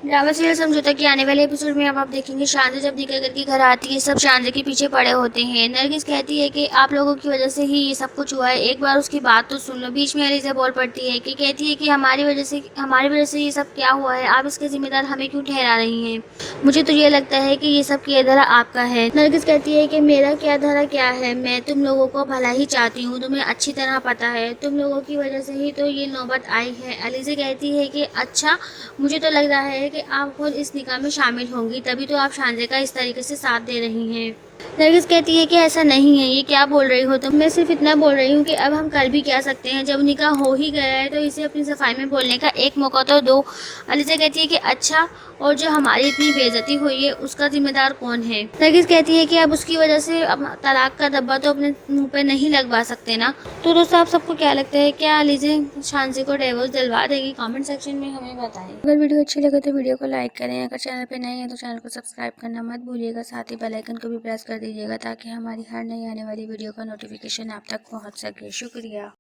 Drama serial समझौता के आने वाले एपिसोड में अब आप देखेंगे शांति जब निकल करके घर आती है, सब शांति के पीछे पड़े होते हैं। नरगिस कहती है कि आप लोगों की वजह से ही ये सब कुछ हुआ है, एक बार उसकी बात तो सुन लो। बीच में अलीजा बोल पड़ती है कि कहती है कि हमारी वजह से ये सब क्या हुआ है, आप इसके जिम्मेदार हमें क्यों ठहरा रही हैं। मुझे तो ये लगता है कि ये सब किया धरा आपका है। नरगिस कहती है कि मेरा क्या धरा क्या है, मैं तुम लोगों को भला ही चाहती हूँ, तुम्हें अच्छी तरह पता है, तुम लोगों की वजह से ही तो ये नौबत आई है। अलीजा कहती है कि अच्छा, मुझे तो लग रहा है कि आप खुद इस निकाह में शामिल होंगी, तभी तो आप शांति का इस तरीके से साथ दे रही हैं। नरगिस कहती है कि ऐसा नहीं है, ये क्या बोल रही हो तुम। मैं सिर्फ इतना बोल रही हूँ कि अब हम कर भी क्या सकते हैं, जब निकाह हो ही गया है तो इसे अपनी सफाई में बोलने का एक मौका तो दो। अलीजा कहती है कि अच्छा, और जो हमारी इतनी बेइज्जती हुई है उसका जिम्मेदार कौन है। नरगिस कहती है कि अब उसकी वजह से अब तलाक का धब्बा तो अपने मुंह पे नहीं लगवा सकते ना। तो दोस्तों, आप सबको क्या लगता है, क्या अलीजा शांति को डिवोर्स दिलवा देगी? कमेंट सेक्शन में हमें बताएं। अगर वीडियो अच्छी लगे तो वीडियो को लाइक करें, अगर चैनल पे नए हैं तो चैनल को सब्सक्राइब करना मत भूलिएगा, साथ ही बेल आइकन को भी प्रेस कर दीजिएगा ताकि हमारी हर नई आने वाली वीडियो का नोटिफिकेशन आप तक पहुंच सके। शुक्रिया।